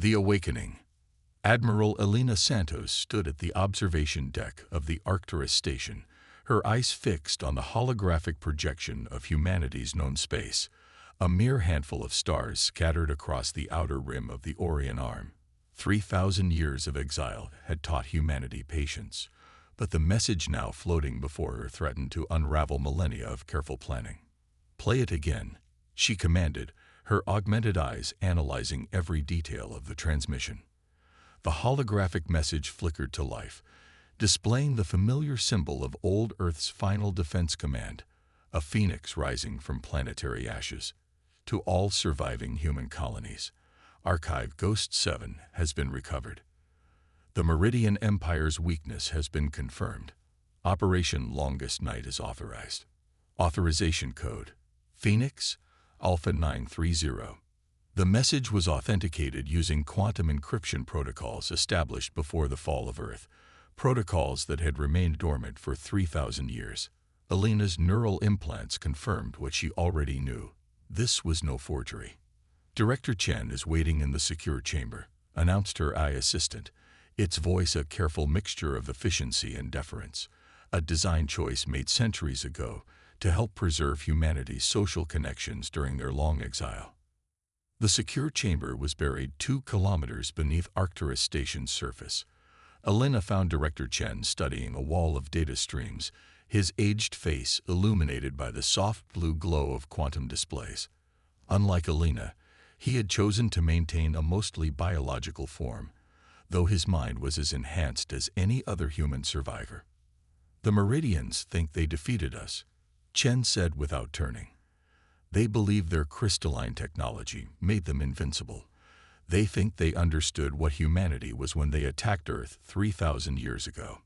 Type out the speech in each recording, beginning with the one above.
The Awakening. Admiral Elena Santos stood at the observation deck of the Arcturus station, her eyes fixed on the holographic projection of humanity's known space, a mere handful of stars scattered across the outer rim of the Orion Arm. 3,000 years of exile had taught humanity patience, but the message now floating before her threatened to unravel millennia of careful planning. "Play it again," she commanded, her augmented eyes analyzing every detail of the transmission. The holographic message flickered to life, displaying the familiar symbol of old Earth's final defense command, a phoenix rising from planetary ashes. To all surviving human colonies, Archive Ghost 7 has been recovered. The Meridian Empire's weakness has been confirmed. Operation Longest Night is authorized. Authorization code: Phoenix Alpha 930. The message was authenticated using quantum encryption protocols established before the fall of Earth, protocols that had remained dormant for 3,000 years. Elena's neural implants confirmed what she already knew. This was no forgery. "Director Chen is waiting in the secure chamber," announced her AI assistant, its voice a careful mixture of efficiency and deference, a design choice made centuries ago to help preserve humanity's social connections during their long exile. The secure chamber was buried 2 kilometers beneath Arcturus Station's surface. Elena found Director Chen studying a wall of data streams, his aged face illuminated by the soft blue glow of quantum displays. Unlike Elena, he had chosen to maintain a mostly biological form, though his mind was as enhanced as any other human survivor. "The Meridians think they defeated us," Chen said without turning. "They believe their crystalline technology made them invincible. They think they understood what humanity was when they attacked Earth 3,000 years ago."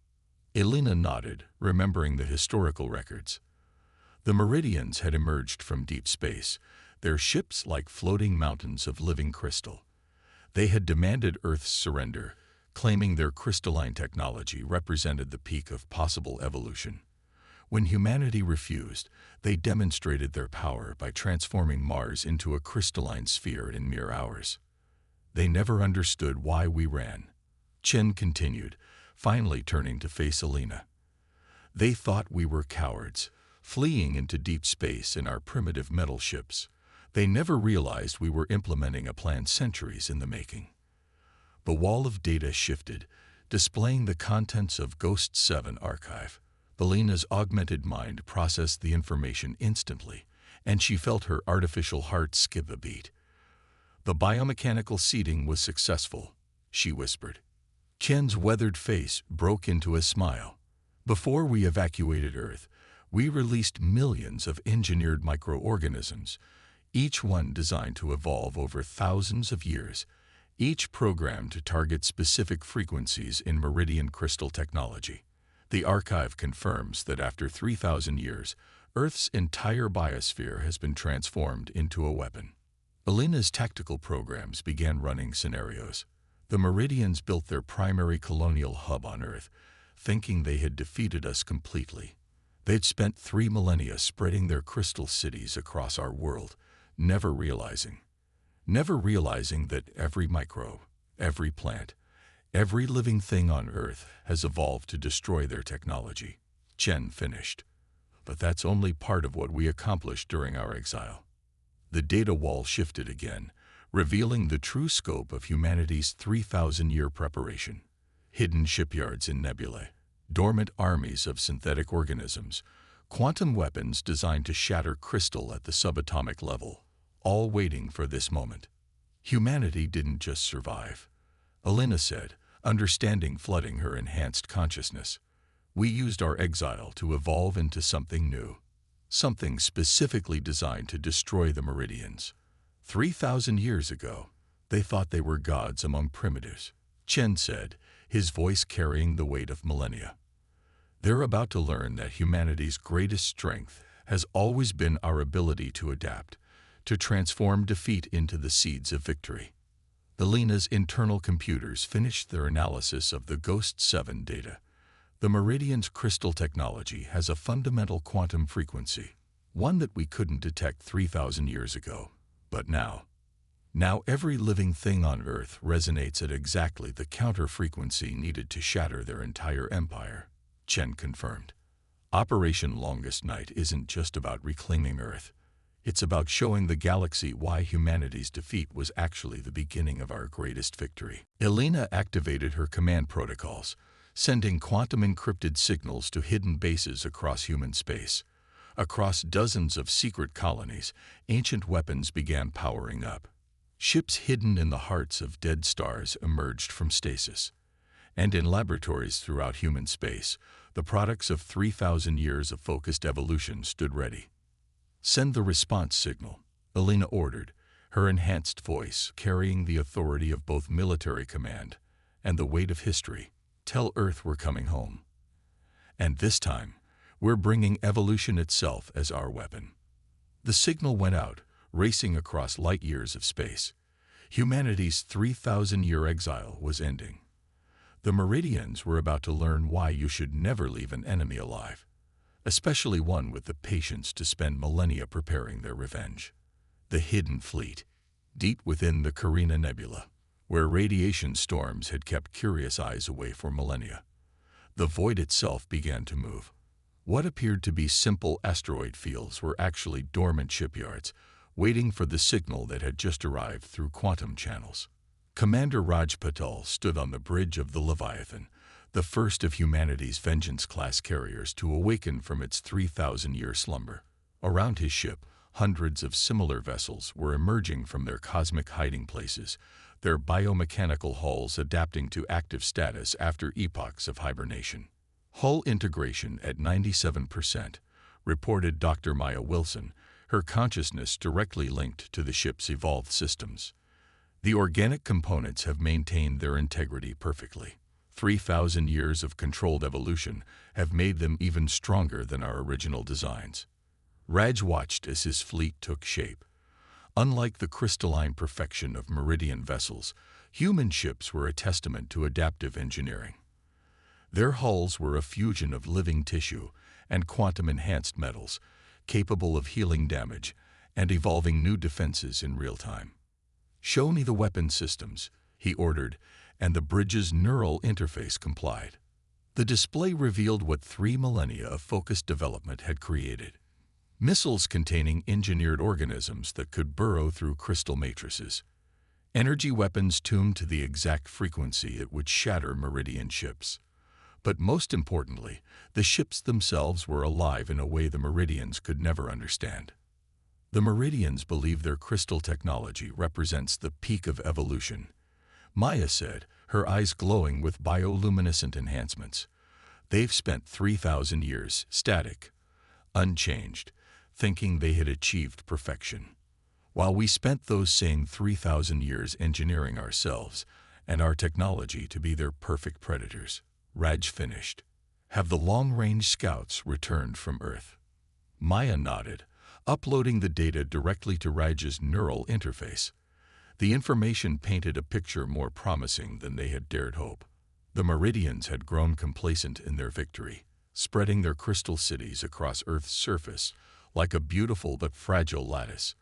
Elena nodded, remembering the historical records. The Meridians had emerged from deep space, their ships like floating mountains of living crystal. They had demanded Earth's surrender, claiming their crystalline technology represented the peak of possible evolution. When humanity refused, they demonstrated their power by transforming Mars into a crystalline sphere in mere hours. "They never understood why we ran," Chen continued, finally turning to face Elena. "They thought we were cowards, fleeing into deep space in our primitive metal ships. They never realized we were implementing a plan centuries in the making." The wall of data shifted, displaying the contents of Ghost 7 archive. Elena's augmented mind processed the information instantly, and she felt her artificial heart skip a beat. "The biomechanical seeding was successful," she whispered. Chen's weathered face broke into a smile. "Before we evacuated Earth, we released millions of engineered microorganisms, each one designed to evolve over thousands of years, each programmed to target specific frequencies in Meridian crystal technology. The archive confirms that after 3,000 years, Earth's entire biosphere has been transformed into a weapon." Elena's tactical programs began running scenarios. The Meridians built their primary colonial hub on Earth, thinking they had defeated us completely. They'd spent 3 millennia spreading their crystal cities across our world, never realizing that every microbe, every plant, every living thing on Earth has evolved to destroy their technology. Chen finished. "But that's only part of what we accomplished during our exile." The data wall shifted again, revealing the true scope of humanity's 3,000-year preparation. Hidden shipyards in nebulae, dormant armies of synthetic organisms, quantum weapons designed to shatter crystal at the subatomic level, all waiting for this moment. "Humanity didn't just survive," Elena said, understanding flooding her enhanced consciousness. "We used our exile to evolve into something new, something specifically designed to destroy the Meridians. 3,000 years ago, they thought they were gods among primitives," Chen said, his voice carrying the weight of millennia. "They're about to learn that humanity's greatest strength has always been our ability to adapt, to transform defeat into the seeds of victory." Elena's internal computers finished their analysis of the Ghost 7 data. The Meridian's crystal technology has a fundamental quantum frequency, one that we couldn't detect 3,000 years ago. But now, Now every living thing on Earth resonates at exactly the counter-frequency needed to shatter their entire empire, Chen confirmed. Operation Longest Night isn't just about reclaiming Earth. It's about showing the galaxy why humanity's defeat was actually the beginning of our greatest victory. Elena activated her command protocols, sending quantum-encrypted signals to hidden bases across human space. Across dozens of secret colonies, ancient weapons began powering up. Ships hidden in the hearts of dead stars emerged from stasis. And in laboratories throughout human space, the products of 3,000 years of focused evolution stood ready. "Send the response signal," Elena ordered, her enhanced voice carrying the authority of both military command and the weight of history. "Tell Earth we're coming home. And this time, we're bringing evolution itself as our weapon." The signal went out, racing across light years of space. Humanity's 3,000-year exile was ending. The Meridians were about to learn why you should never leave an enemy alive, especially one with the patience to spend millennia preparing their revenge. The Hidden Fleet, deep within the Carina Nebula, where radiation storms had kept curious eyes away for millennia. The void itself began to move. What appeared to be simple asteroid fields were actually dormant shipyards, waiting for the signal that had just arrived through quantum channels. Commander Raj Patel stood on the bridge of the Leviathan, the first of humanity's Vengeance-class carriers to awaken from its 3,000-year slumber. Around his ship, hundreds of similar vessels were emerging from their cosmic hiding places, their biomechanical hulls adapting to active status after epochs of hibernation. "Hull integration at 97%, reported Dr. Maya Wilson, her consciousness directly linked to the ship's evolved systems. "The organic components have maintained their integrity perfectly. 3,000 years of controlled evolution have made them even stronger than our original designs." Raj watched as his fleet took shape. Unlike the crystalline perfection of Meridian vessels, human ships were a testament to adaptive engineering. Their hulls were a fusion of living tissue and quantum-enhanced metals, capable of healing damage and evolving new defenses in real time. "Show me the weapon systems," he ordered, and the bridge's neural interface complied. The display revealed what 3 millennia of focused development had created. Missiles containing engineered organisms that could burrow through crystal matrices. Energy weapons tuned to the exact frequency it would shatter Meridian ships. But most importantly, the ships themselves were alive in a way the Meridians could never understand. The Meridians believe their crystal technology represents the peak of evolution, Maya said, her eyes glowing with bioluminescent enhancements. "They've spent 3,000 years static, unchanged, thinking they had achieved perfection, while we spent those same 3,000 years engineering ourselves and our technology to be their perfect predators." Raj finished. "Have the long-range scouts returned from Earth?" Maya nodded, uploading the data directly to Raj's neural interface. The information painted a picture more promising than they had dared hope. The Meridians had grown complacent in their victory, spreading their crystal cities across Earth's surface like a beautiful but fragile lattice.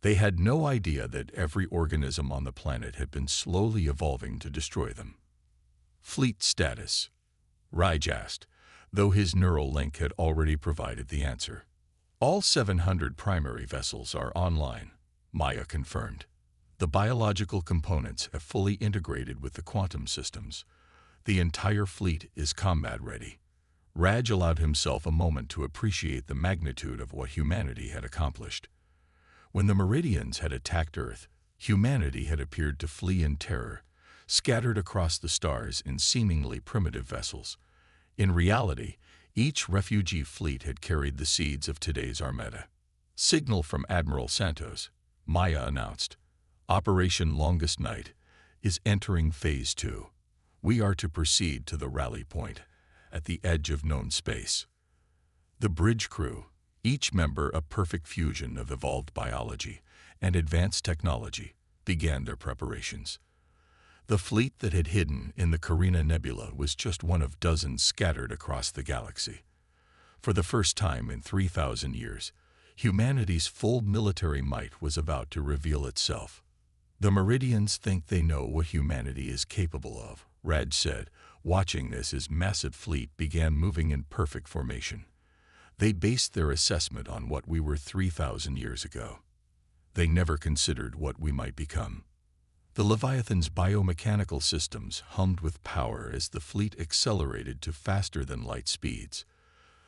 They had no idea that every organism on the planet had been slowly evolving to destroy them. "Fleet status?" Raj asked, though his neural link had already provided the answer. "All 700 primary vessels are online," Maya confirmed. "The biological components have fully integrated with the quantum systems. The entire fleet is combat-ready." Raj allowed himself a moment to appreciate the magnitude of what humanity had accomplished. When the Meridians had attacked Earth, humanity had appeared to flee in terror, scattered across the stars in seemingly primitive vessels. In reality, each refugee fleet had carried the seeds of today's Armada. "Signal from Admiral Santos," Maya announced. "Operation Longest Night is entering Phase 2. We are to proceed to the rally point at the edge of known space." The bridge crew, each member a perfect fusion of evolved biology and advanced technology, began their preparations. The fleet that had hidden in the Carina Nebula was just one of dozens scattered across the galaxy. For the first time in 3,000 years, humanity's full military might was about to reveal itself. The Meridians think they know what humanity is capable of, Raj said, watching as his massive fleet began moving in perfect formation. They based their assessment on what we were 3,000 years ago. They never considered what we might become. The Leviathan's biomechanical systems hummed with power as the fleet accelerated to faster-than-light speeds.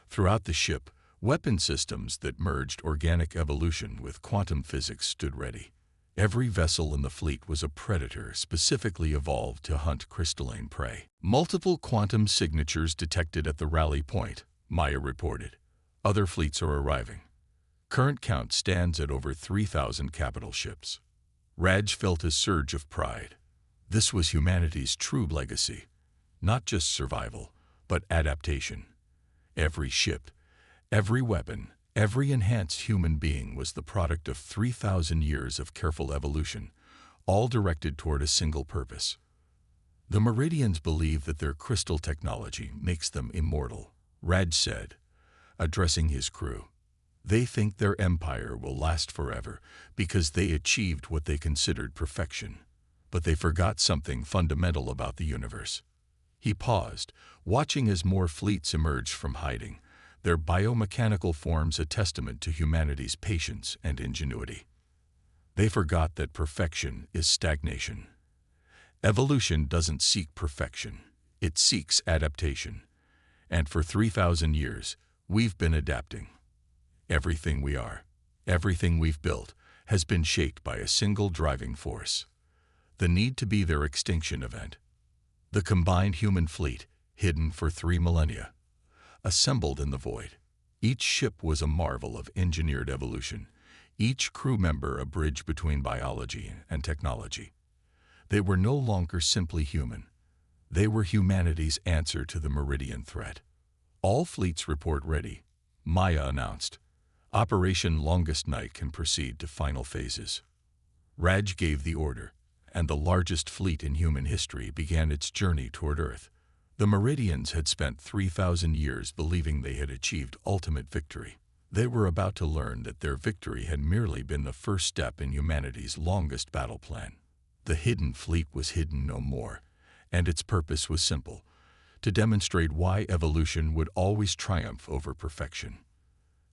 Throughout the ship, weapon systems that merged organic evolution with quantum physics stood ready. Every vessel in the fleet was a predator specifically evolved to hunt crystalline prey. Multiple quantum signatures detected at the rally point, Maya reported. Other fleets are arriving. Current count stands at over 3,000 capital ships. Raj felt a surge of pride. This was humanity's true legacy. Not just survival, but adaptation. Every ship, every weapon, every enhanced human being was the product of 3,000 years of careful evolution, all directed toward a single purpose. The Meridians believe that their crystal technology makes them immortal, Raj said, addressing his crew. They think their empire will last forever because they achieved what they considered perfection. But they forgot something fundamental about the universe. He paused, watching as more fleets emerged from hiding, their biomechanical forms a testament to humanity's patience and ingenuity. They forgot that perfection is stagnation. Evolution doesn't seek perfection, it seeks adaptation. And for 3,000 years, we've been adapting. Everything we are, everything we've built, has been shaped by a single driving force: the need to be their extinction event. The combined human fleet, hidden for 3 millennia, assembled in the void. Each ship was a marvel of engineered evolution, each crew member a bridge between biology and technology. They were no longer simply human. They were humanity's answer to the Meridian threat. All fleets report ready, Maya announced. Operation Longest Night can proceed to final phases. Raj gave the order, and the largest fleet in human history began its journey toward Earth. The Meridians had spent 3,000 years believing they had achieved ultimate victory. They were about to learn that their victory had merely been the first step in humanity's longest battle plan. The hidden fleet was hidden no more, and its purpose was simple: to demonstrate why evolution would always triumph over perfection.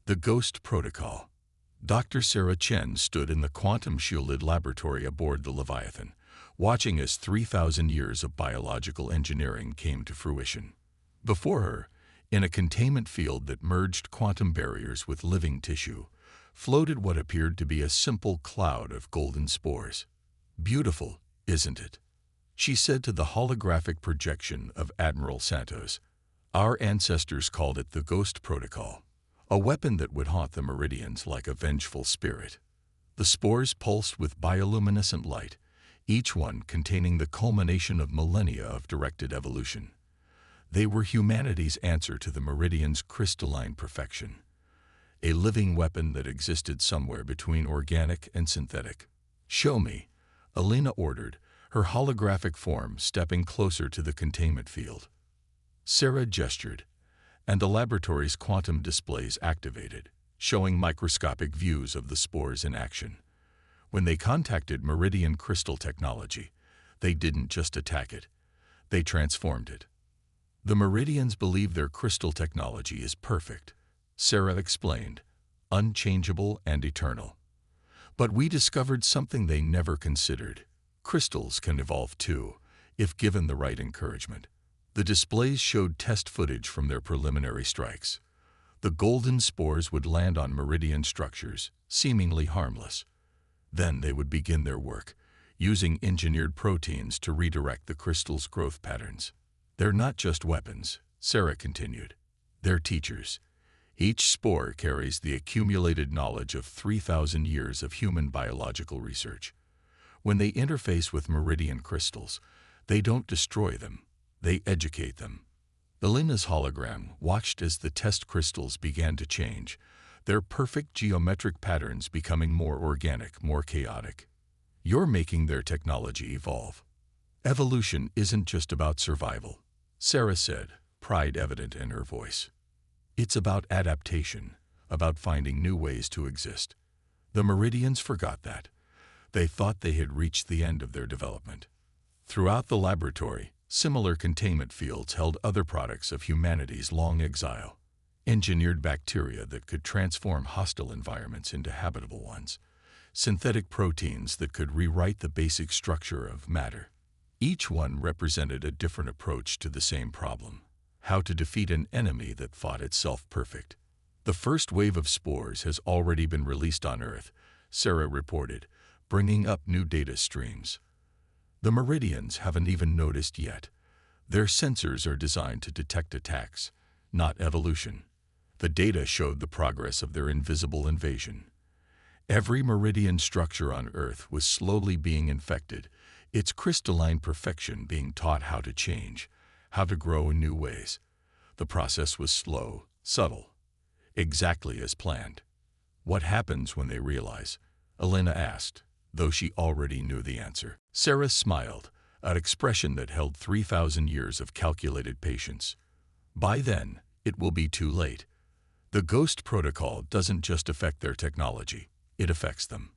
The Ghost Protocol. Dr. Sarah Chen stood in the quantum-shielded laboratory aboard the Leviathan, watching as 3,000 years of biological engineering came to fruition. Before her, in a containment field that merged quantum barriers with living tissue, floated what appeared to be a simple cloud of golden spores. "Beautiful, isn't it?" she said to the holographic projection of Admiral Santos. "Our ancestors called it the Ghost Protocol, a weapon that would haunt the Meridians like a vengeful spirit." The spores pulsed with bioluminescent light, each one containing the culmination of millennia of directed evolution. They were humanity's answer to the Meridians' crystalline perfection, a living weapon that existed somewhere between organic and synthetic. "Show me," Alina ordered, her holographic form stepping closer to the containment field. Sarah gestured, and the laboratory's quantum displays activated, showing microscopic views of the spores in action. When they contacted Meridian crystal technology, they didn't just attack it, they transformed it. "The Meridians believe their crystal technology is perfect," Sarah explained, "unchangeable and eternal. But we discovered something they never considered. Crystals can evolve too, if given the right encouragement." The displays showed test footage from their preliminary strikes. The golden spores would land on Meridian structures, seemingly harmless. Then they would begin their work, using engineered proteins to redirect the crystal's growth patterns. "They're not just weapons," Sarah continued. "They're teachers. Each spore carries the accumulated knowledge of 3,000 years of human biological research. When they interface with Meridian crystals, they don't destroy them. They educate them." Alina's hologram watched as the test crystals began to change, their perfect geometric patterns becoming more organic, more chaotic. "You're making their technology evolve. Evolution isn't just about survival," Sarah said, pride evident in her voice. "It's about adaptation, about finding new ways to exist." The Meridians forgot that. They thought they had reached the end of their development. Throughout the laboratory, similar containment fields held other products of humanity's long exile. Engineered bacteria that could transform hostile environments into habitable ones. Synthetic proteins that could rewrite the basic structure of matter. Each one represented a different approach to the same problem: how to defeat an enemy that thought itself perfect. The first wave of spores has already been released on Earth, Sarah reported, bringing up new data streams. The Meridians haven't even noticed yet. Their sensors are designed to detect attacks, not evolution. The data showed the progress of their invisible invasion. Every Meridian structure on Earth was slowly being infected, its crystalline perfection being taught how to change, how to grow in new ways. The process was slow, subtle, exactly as planned. What happens when they realize? Elena asked, though she already knew the answer. Sarah smiled, an expression that held 3,000 years of calculated patience. By then, it will be too late. The Ghost Protocol doesn't just affect their technology, it affects them.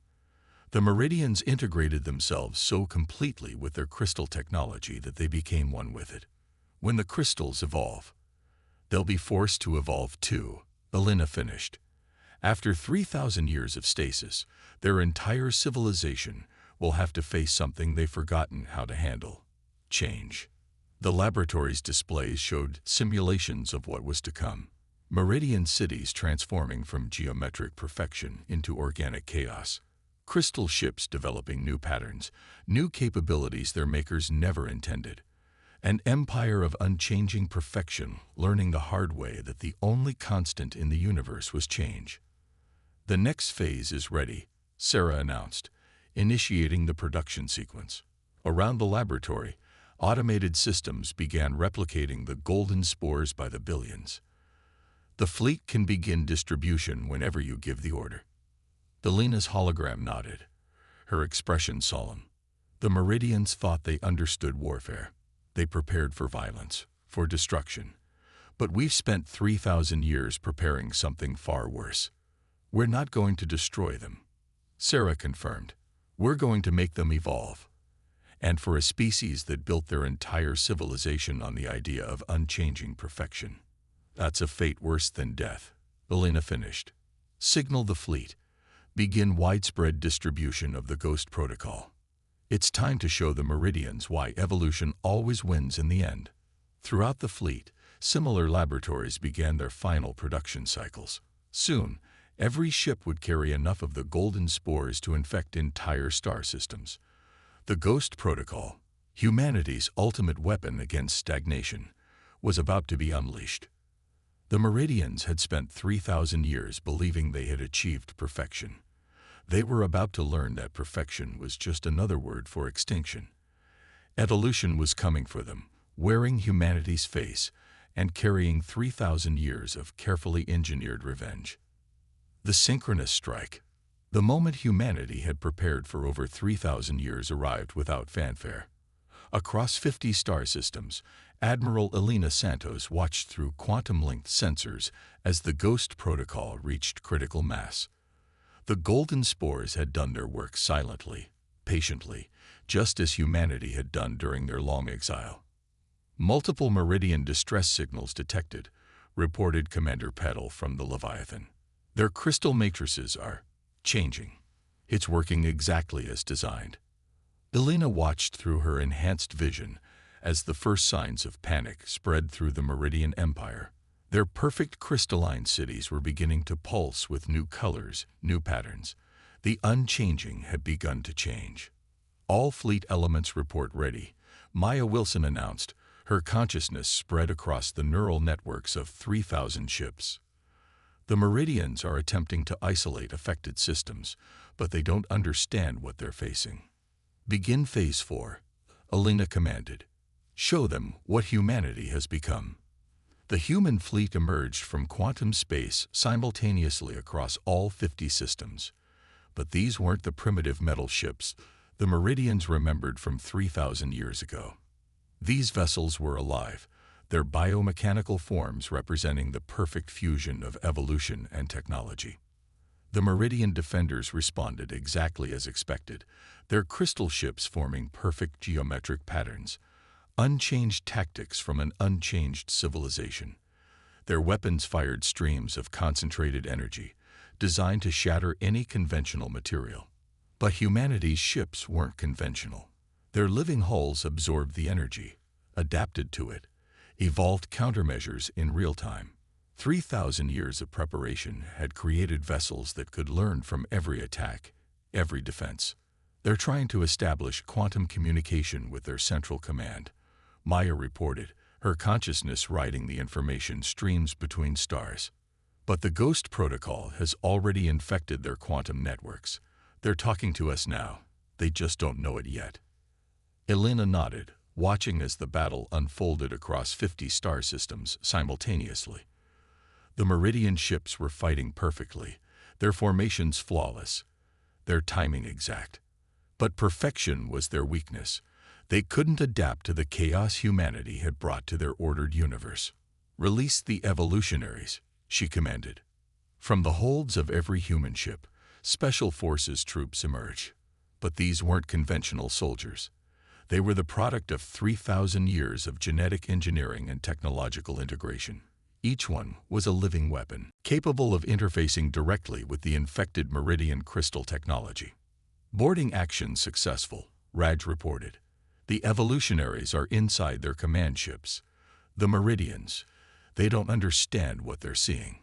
The Meridians integrated themselves so completely with their crystal technology that they became one with it. When the crystals evolve, they'll be forced to evolve too, Elena finished. After 3,000 years of stasis, their entire civilization will have to face something they've forgotten how to handle: change. The laboratory's displays showed simulations of what was to come. Meridian cities transforming from geometric perfection into organic chaos. Crystal ships developing new patterns, new capabilities their makers never intended. An empire of unchanging perfection, learning the hard way that the only constant in the universe was change. The next phase is ready, Sarah announced, initiating the production sequence. Around the laboratory, automated systems began replicating the golden spores by the billions. The fleet can begin distribution whenever you give the order. Delina's hologram nodded, her expression solemn. The Meridians thought they understood warfare. They prepared for violence, for destruction. But we've spent 3,000 years preparing something far worse. We're not going to destroy them, Sarah confirmed. We're going to make them evolve. And for a species that built their entire civilization on the idea of unchanging perfection. That's a fate worse than death, Elena finished. Signal the fleet. Begin widespread distribution of the Ghost Protocol. It's time to show the Meridians why evolution always wins in the end. Throughout the fleet, similar laboratories began their final production cycles. Soon, every ship would carry enough of the golden spores to infect entire star systems. The Ghost Protocol, humanity's ultimate weapon against stagnation, was about to be unleashed. The Meridians had spent 3,000 years believing they had achieved perfection. They were about to learn that perfection was just another word for extinction. Evolution was coming for them, wearing humanity's face and carrying 3,000 years of carefully engineered revenge. The synchronous strike. The moment humanity had prepared for over 3,000 years arrived without fanfare. Across 50 star systems, Admiral Elena Santos watched through quantum-linked sensors as the Ghost Protocol reached critical mass. The golden spores had done their work silently, patiently, just as humanity had done during their long exile. Multiple Meridian distress signals detected, reported Commander Petal from the Leviathan. Their crystal matrices are changing. It's working exactly as designed. Elena watched through her enhanced vision as the first signs of panic spread through the Meridian Empire. Their perfect crystalline cities were beginning to pulse with new colors, new patterns. The unchanging had begun to change. All fleet elements report ready, Maya Wilson announced, her consciousness spread across the neural networks of 3,000 ships. The Meridians are attempting to isolate affected systems, but they don't understand what they're facing. Begin Phase 4, Elena commanded. Show them what humanity has become. The human fleet emerged from quantum space simultaneously across all 50 systems. But these weren't the primitive metal ships the Meridians remembered from 3,000 years ago. These vessels were alive, their biomechanical forms representing the perfect fusion of evolution and technology. The Meridian defenders responded exactly as expected, their crystal ships forming perfect geometric patterns, unchanged tactics from an unchanged civilization. Their weapons fired streams of concentrated energy, designed to shatter any conventional material. But humanity's ships weren't conventional. Their living hulls absorbed the energy, adapted to it, evolved countermeasures in real time. 3,000 years of preparation had created vessels that could learn from every attack, every defense. They're trying to establish quantum communication with their central command, Maya reported, her consciousness writing the information streams between stars. But the Ghost Protocol has already infected their quantum networks. They're talking to us now. They just don't know it yet. Elena nodded, watching as the battle unfolded across 50 star systems simultaneously. The Meridian ships were fighting perfectly, their formations flawless, their timing exact. But perfection was their weakness. They couldn't adapt to the chaos humanity had brought to their ordered universe. "Release the evolutionaries," she commanded. From the holds of every human ship, special forces troops emerged. But these weren't conventional soldiers. They were the product of 3,000 years of genetic engineering and technological integration. Each one was a living weapon, capable of interfacing directly with the infected Meridian crystal technology. "Boarding action successful," Raj reported. "The evolutionaries are inside their command ships. The Meridians, they don't understand what they're seeing."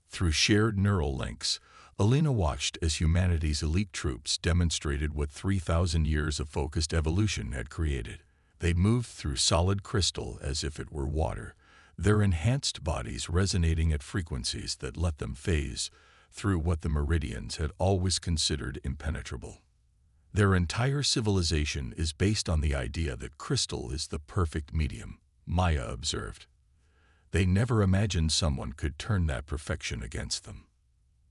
Through shared neural links, Elena watched as humanity's elite troops demonstrated what 3,000 years of focused evolution had created. They moved through solid crystal as if it were water, their enhanced bodies resonating at frequencies that let them phase through what the Meridians had always considered impenetrable. "Their entire civilization is based on the idea that crystal is the perfect medium," Maya observed. "They never imagined someone could turn that perfection against them."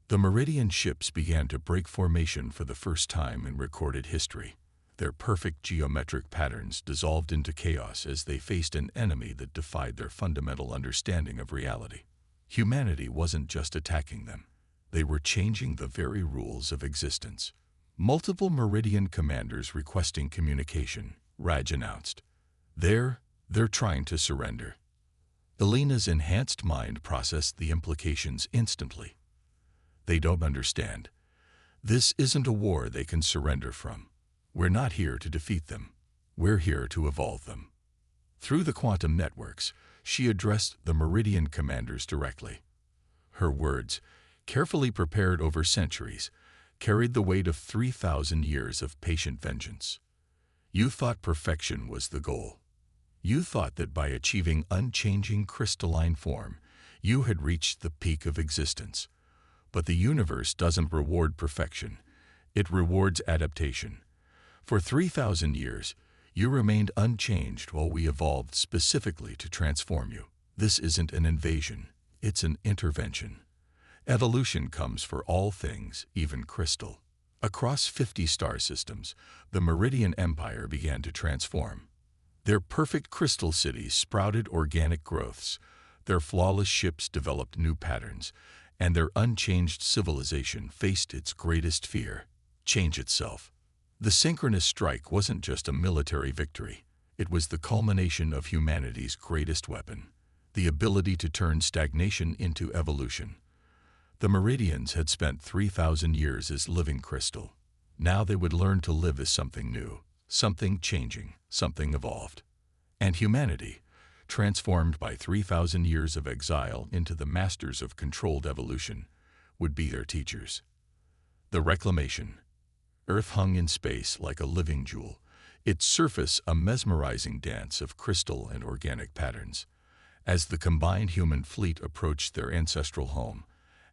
The Meridian ships began to break formation for the first time in recorded history. Their perfect geometric patterns dissolved into chaos as they faced an enemy that defied their fundamental understanding of reality. Humanity wasn't just attacking them. They were changing the very rules of existence. "Multiple Meridian commanders requesting communication," Raj announced. They're trying to surrender." Elena's enhanced mind processed the implications instantly. "They don't understand. This isn't a war they can surrender from. We're not here to defeat them. We're here to evolve them." Through the quantum networks, she addressed the Meridian commanders directly. Her words, carefully prepared over centuries, carried the weight of 3,000 years of patient vengeance. "You thought perfection was the goal. You thought that by achieving unchanging crystalline form, you had reached the peak of existence. But the universe doesn't reward perfection. It rewards adaptation. For 3,000 years, you remained unchanged while we evolved specifically to transform you. This isn't an invasion. It's an intervention. Evolution comes for all things, even crystal." Across 50 star systems, the Meridian Empire began to transform. Their perfect crystal cities sprouted organic growths, their flawless ships developed new patterns, and their unchanged civilization faced its greatest fear: change itself. The synchronous strike wasn't just a military victory. It was the culmination of humanity's greatest weapon, the ability to turn stagnation into evolution. The Meridians had spent 3,000 years as living crystal. Now they would learn to live as something new, something changing, something evolved. And humanity, transformed by 3,000 years of exile into the masters of controlled evolution, would be their teachers. The reclamation. Earth hung in space like a living jewel, its surface a mesmerizing dance of crystal and organic patterns. As the combined human fleet approached their ancestral home,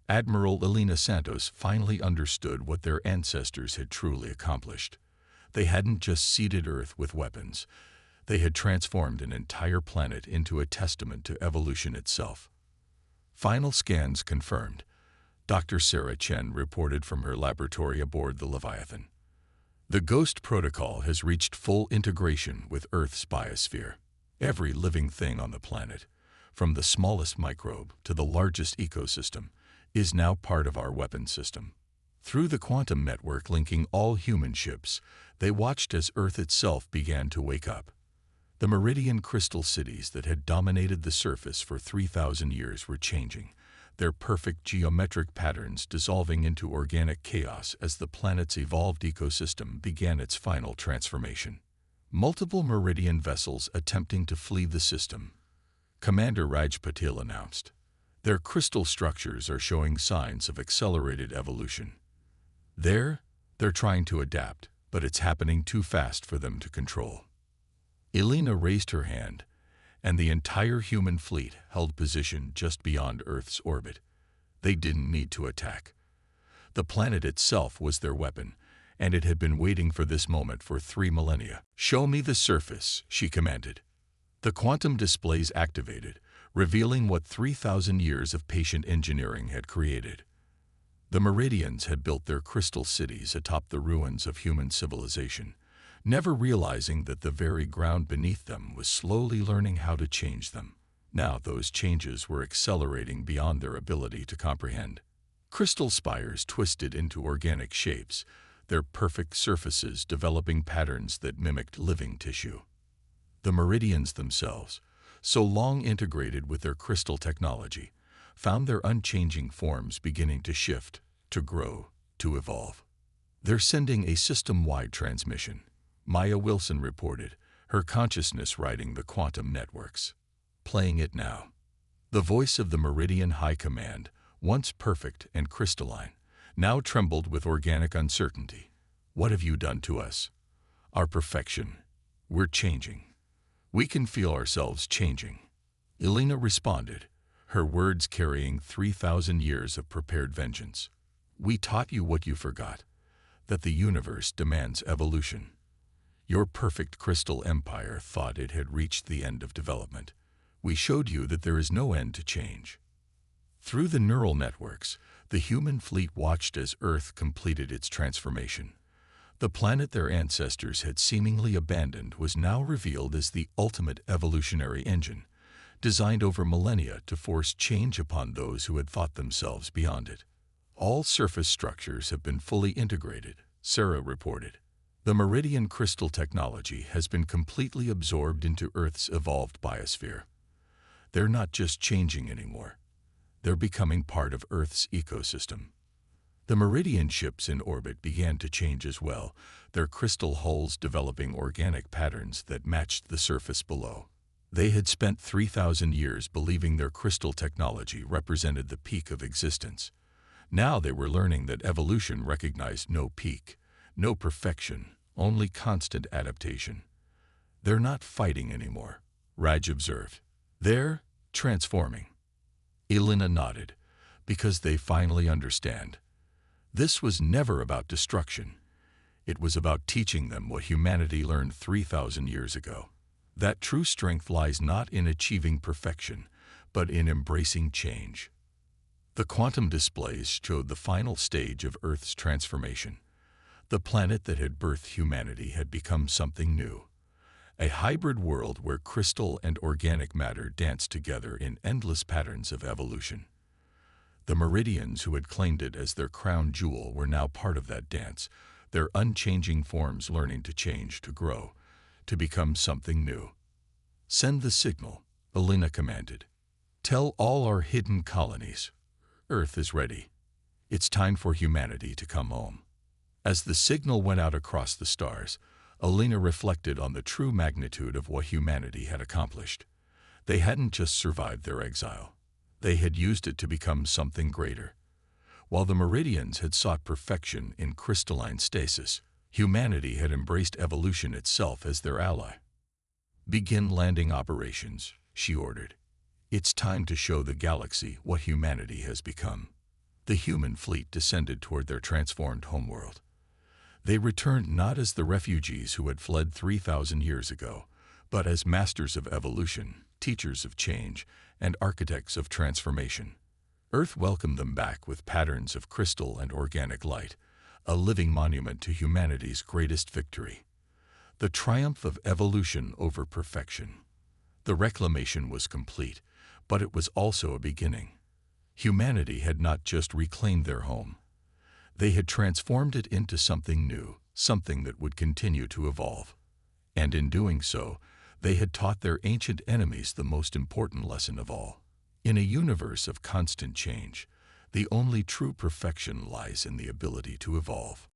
Admiral Elena Santos finally understood what their ancestors had truly accomplished. They hadn't just seeded Earth with weapons. They had transformed an entire planet into a testament to evolution itself. Final scans confirmed. Dr. Sarah Chen reported from her laboratory aboard the Leviathan. The Ghost Protocol has reached full integration with Earth's biosphere. Every living thing on the planet, from the smallest microbe to the largest ecosystem, is now part of our weapon system. Through the quantum network linking all human ships, they watched as Earth itself began to wake up. The meridian crystal cities that had dominated the surface for 3,000 years were changing, their perfect geometric patterns dissolving into organic chaos as the planet's evolved ecosystem began its final transformation. Multiple meridian vessels attempting to flee the system, Commander Raj Patil announced. Their crystal structures are showing signs of accelerated evolution. They're trying to adapt, but it's happening too fast for them to control. Elena raised her hand, and the entire human fleet held position just beyond Earth's orbit. They didn't need to attack. The planet itself was their weapon, and it had been waiting for this moment for 3 millennia. "Show me the surface," she commanded. The quantum displays activated, revealing what 3,000 years of patient engineering had created. The Meridians had built their crystal cities atop the ruins of human civilization, never realizing that the very ground beneath them was slowly learning how to change them. Now those changes were accelerating beyond their ability to comprehend. Crystal spires twisted into organic shapes, their perfect surfaces developing patterns that mimicked living tissue. The Meridians themselves, so long integrated with their crystal technology, found their unchanging forms beginning to shift, to grow, to evolve. "They're sending a system-wide transmission," Maya Wilson reported, her consciousness riding the quantum networks. "Playing it now." The voice of the Meridian High Command, once perfect and crystalline, now trembled with organic uncertainty. "What have you done to us? Our perfection. We're changing. We can feel ourselves changing." Elena responded, her words carrying 3,000 years of prepared vengeance. "We taught you what you forgot, that the universe demands evolution. Your perfect crystal empire thought it had reached the end of development. We showed you that there is no end to change." Through the neural networks, the human fleet watched as Earth completed its transformation. The planet their ancestors had seemingly abandoned was now revealed as the ultimate evolutionary engine, designed over millennia to force change upon those who had thought themselves beyond it. "All surface structures have been fully integrated," Sarah reported. "The Meridian crystal technology has been completely absorbed into Earth's evolved biosphere. They're not just changing anymore. They're becoming part of Earth's ecosystem." The Meridian ships in orbit began to change as well, their crystal hulls developing organic patterns that matched the surface below. They had spent 3,000 years believing their crystal technology represented the peak of existence. Now they were learning that evolution recognized no peak, no perfection, only constant adaptation. "They're not fighting anymore," Raj observed. "They're transforming." Elena nodded, "because they finally understand. This was never about destruction. It was about teaching them what humanity learned 3,000 years ago. That true strength lies not in achieving perfection, but in embracing change." The quantum displays showed the final stage of Earth's transformation. The planet that had birthed humanity had become something new. A hybrid world where crystal and organic matter danced together in endless patterns of evolution. The Meridians who had claimed it as their crown jewel were now part of that dance, their unchanging forms learning to change, to grow, to become something new. "Send the signal," Elena commanded. "Tell all our hidden colonies. Earth is ready. It's time for humanity to come home." As the signal went out across the stars, Elena reflected on the true magnitude of what humanity had accomplished. They hadn't just survived their exile. They had used it to become something greater. While the Meridians had sought perfection in crystalline stasis, humanity had embraced evolution itself as their ally. "Begin landing operations," she ordered. "It's time to show the galaxy what humanity has become." The human fleet descended toward their transformed homeworld. They returned not as the refugees who had fled 3,000 years ago, but as masters of evolution, teachers of change, and architects of transformation. Earth welcomed them back with patterns of crystal and organic light, a living monument to humanity's greatest victory. The triumph of evolution over perfection. The reclamation was complete, but it was also a beginning. Humanity had not just reclaimed their home. They had transformed it into something new, something that would continue to evolve. And in doing so, they had taught their ancient enemies the most important lesson of all. In a universe of constant change, the only true perfection lies in the ability to evolve.